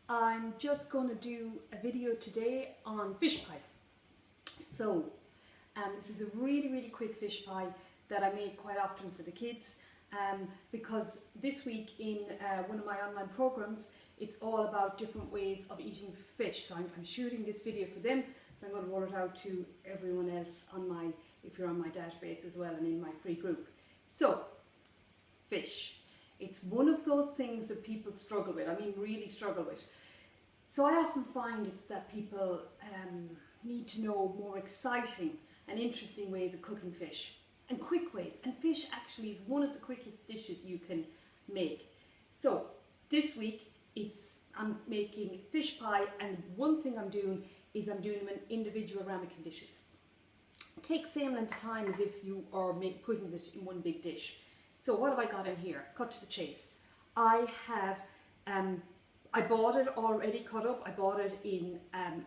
I'm just going to do a video today on fish pie. So this is a really quick fish pie that I make quite often for the kids because this week in one of my online programs it's all about different ways of eating fish. So I'm shooting this video for them and I'm going to roll it out to everyone else on my, if you're on my database as well and in my free group. So fish. It's one of those things that people struggle with, I mean really struggle with. So I often find it's that people need to know more exciting and interesting ways of cooking fish and quick ways. And fish actually is one of the quickest dishes you can make. So this week I'm making fish pie, and one thing I'm doing is I'm doing them in individual ramekin dishes. It takes the same length of time as if you are putting it in one big dish. So what have I got in here? Cut to the chase. I have, I bought it already cut up. I bought it in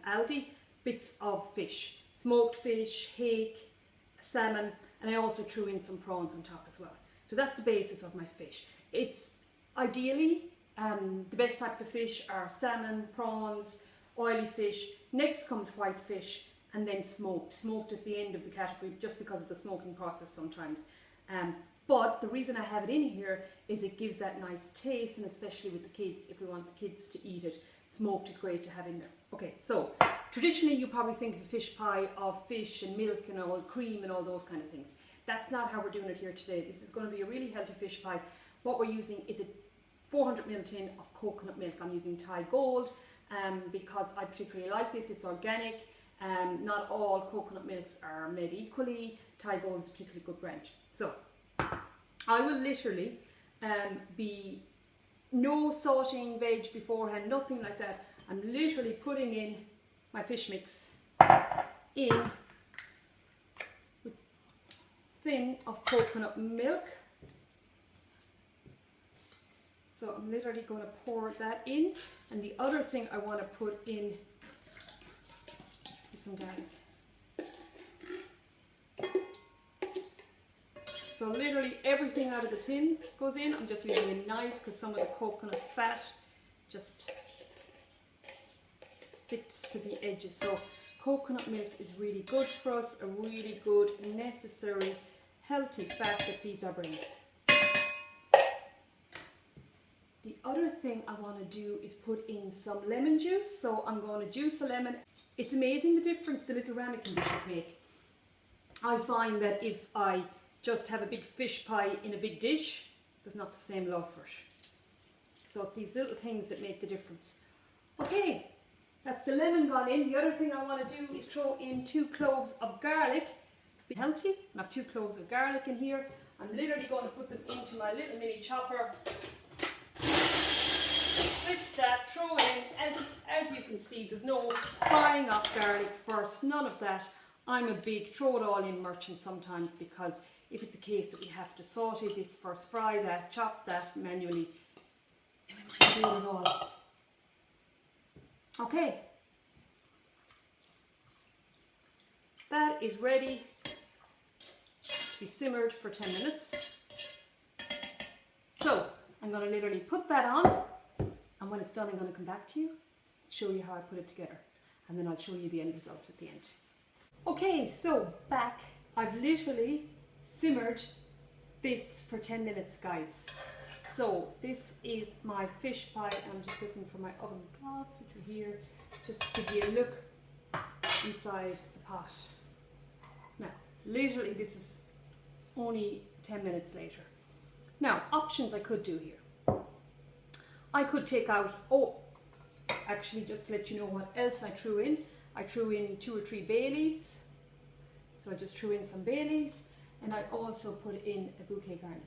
Aldi, bits of fish. Smoked fish, hake, salmon, and I also threw in some prawns on top as well. So that's the basis of my fish. It's ideally, the best types of fish are salmon, prawns, oily fish. Next comes white fish and then smoked. Smoked at the end of the category just because of the smoking process sometimes. But the reason I have it in here is it gives that nice taste, and especially with the kids, if we want the kids to eat it, smoked is great to have in there. Okay, so traditionally you probably think of a fish pie of fish and milk and all cream and all those kind of things. That's not how we're doing it here today. This is going to be a really healthy fish pie. What we're using is a 400ml tin of coconut milk. I'm using Thai Gold because I particularly like this. It's organic. Not all coconut milks are made equally. Thai Gold is a particularly good brand. So I will literally be no sauteing veg beforehand, nothing like that. I'm literally putting in my fish mix in with thin of coconut milk. So I'm literally going to pour that in, and the other thing I want to put in is some garlic. So literally everything out of the tin goes in. I'm just using a knife because some of the coconut fat just sticks to the edges. So coconut milk is really good for us, a really good, necessary, healthy fat that feeds our brain. The other thing I want to do is put in some lemon juice. So I'm going to juice a lemon. It's amazing the difference the little ramekin dishes make. I find that if I just have a big fish pie in a big dish, there's not the same love for it. So it's these little things that make the difference. Okay, that's the lemon gone in. The other thing I want to do is throw in 2 cloves of garlic. Be healthy. I have 2 cloves of garlic in here. I'm literally going to put them into my little mini chopper. With that, throw in, as you can see, there's no frying up garlic first, none of that. I'm a big throw it all in merchant sometimes, because if it's a case that we have to saute this first, fry that, chop that manually, then we might do it all. Okay, that is ready to be simmered for 10 minutes. So I'm going to literally put that on, and when it's done I'm going to come back to you, show you how I put it together, and then I'll show you the end result at the end. Okay, so back. I've literally simmered this for 10 minutes, guys. So this is my fish pie, and I'm just looking for my oven gloves, which are here, just to give you a look inside the pot. Now, literally this is only 10 minutes later. Now, options I could do here. I could take out, actually just to let you know what else I threw in. I threw in 2 or 3 bay leaves. So I just threw in some bay leaves, and I also put in a bouquet garni.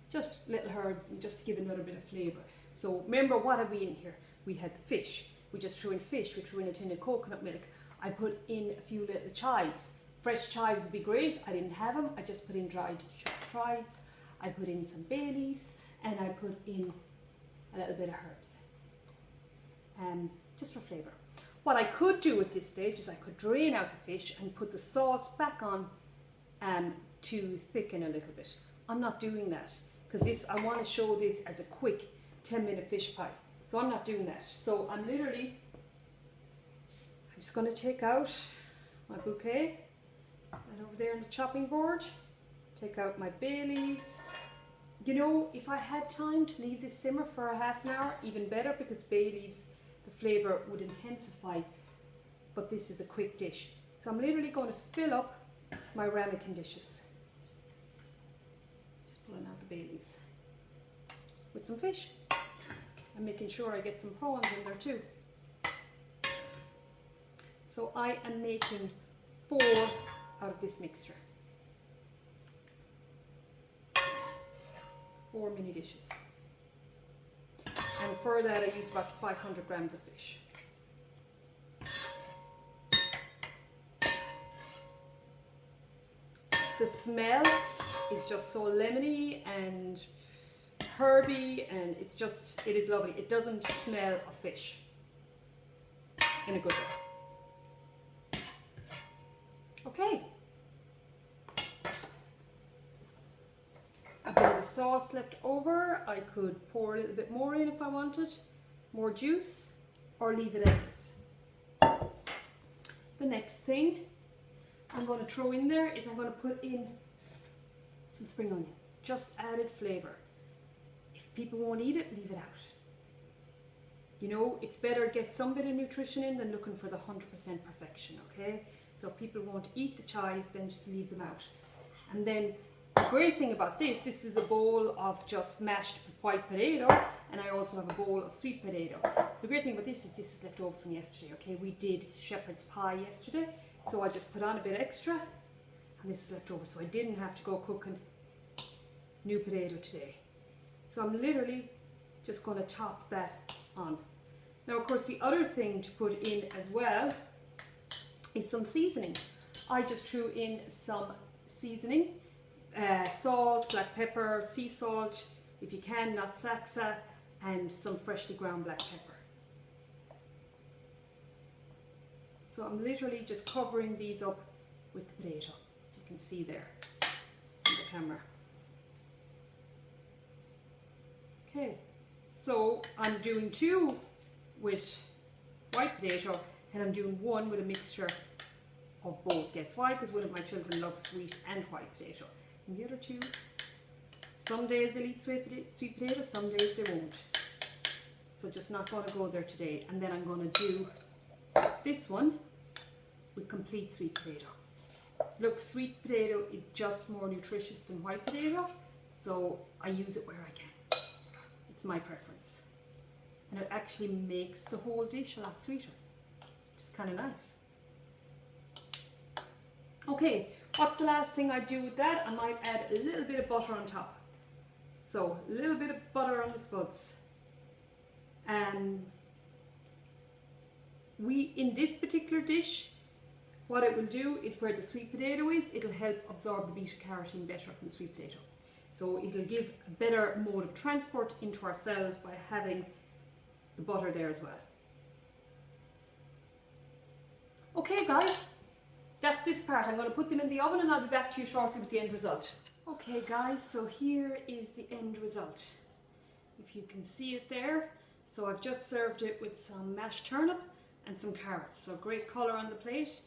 Just little herbs, and just to give another bit of flavour. So remember, what had we in here? We had the fish. We just threw in fish. We threw in a tin of coconut milk. I put in a few little chives. Fresh chives would be great. I didn't have them. I just put in dried chives. I put in some bay leaves, and I put in a little bit of herbs. Just for flavour. What I could do at this stage is I could drain out the fish and put the sauce back on to thicken a little bit. I'm not doing that because I want to show this as a quick 10-minute fish pie. So I'm not doing that. So I'm just going to take out my bouquet, right over there on the chopping board, take out my bay leaves. You know, if I had time to leave this simmer for a half an hour, even better, because bay leaves, the flavour would intensify, but this is a quick dish. So I'm literally going to fill up my ramekin dishes. Just pulling out the bay leaves with some fish. I'm making sure I get some prawns in there too. So I am making 4 out of this mixture. 4 mini dishes. And for that I use about 500 grams of fish. The smell is just so lemony and herby, and it is lovely. It doesn't smell of fish in a good way. Okay. A bit of the sauce left over. I could pour a little bit more in if I wanted, more juice, or leave it as is. The next thing I'm going to throw in there is I'm going to put in some spring onion, just added flavour. If people won't eat it, leave it out. You know, it's better get some bit of nutrition in than looking for the 100% perfection, okay? So if people won't eat the chives, then just leave them out. And then the great thing about this is a bowl of just mashed white potato, and I also have a bowl of sweet potato. The great thing about this is left over from yesterday, okay? We did shepherd's pie yesterday, so I just put on a bit extra, and this is left over, so I didn't have to go cooking new potato today. So I'm literally just going to top that on. Now, of course, the other thing to put in as well is some seasoning. I just threw in some seasoning, salt, black pepper, sea salt, if you can, not saxa, and some freshly ground black pepper. So I'm literally just covering these up with the potato. You can see there on the camera. Okay, so I'm doing 2 with white potato, and I'm doing 1 with a mixture of both. Guess why? Because one of my children loves sweet and white potato. And the other 2, some days they'll eat sweet potato, some days they won't. So just not going to go there today. And then I'm going to do this one with complete sweet potato. Look, sweet potato is just more nutritious than white potato, so I use it where I can. It's my preference. And it actually makes the whole dish a lot sweeter. Just kind of nice. Okay, what's the last thing I do with that? I might add a little bit of butter on top. So, a little bit of butter on the spuds. In this particular dish, what it will do is where the sweet potato is, it'll help absorb the beta carotene better from the sweet potato. So it'll give a better mode of transport into our cells by having the butter there as well. Okay guys, that's this part. I'm going to put them in the oven and I'll be back to you shortly with the end result. Okay guys, so here is the end result. If you can see it there. So I've just served it with some mashed turnip and some carrots. So great colour on the plate.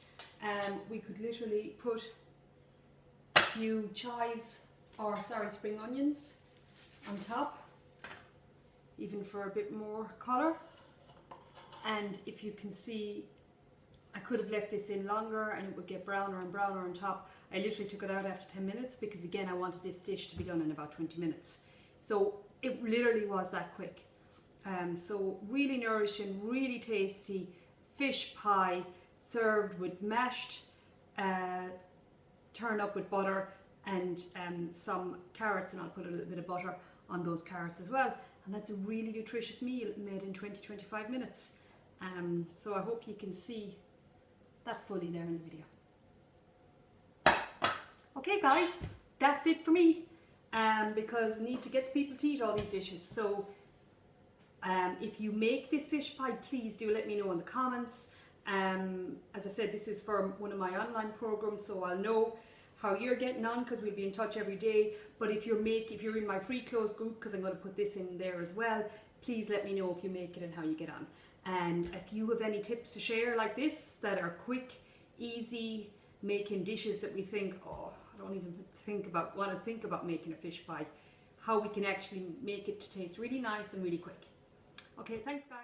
We could literally put a few chives, or sorry, spring onions on top, even for a bit more colour. And if you can see, I could have left this in longer and it would get browner and browner on top. I literally took it out after 10 minutes because again I wanted this dish to be done in about 20 minutes. So it literally was that quick. So really nourishing, really tasty fish pie served with mashed turnip with butter and some carrots, and I'll put a little bit of butter on those carrots as well. And that's a really nutritious meal made in 20-25 minutes. So I hope you can see that fully there in the video. Okay guys, that's it for me, because I need to get the people to eat all these dishes. So if you make this fish pie, please do let me know in the comments. As I said, this is for one of my online programs, so I'll know how you're getting on because we'll be in touch every day. But if you're in my free closed group, because I'm going to put this in there as well, please let me know if you make it and how you get on. And if you have any tips to share like this that are quick, easy, making dishes that we think, oh, I don't even want to think about making a fish pie, how we can actually make it to taste really nice and really quick. Okay, thanks guys.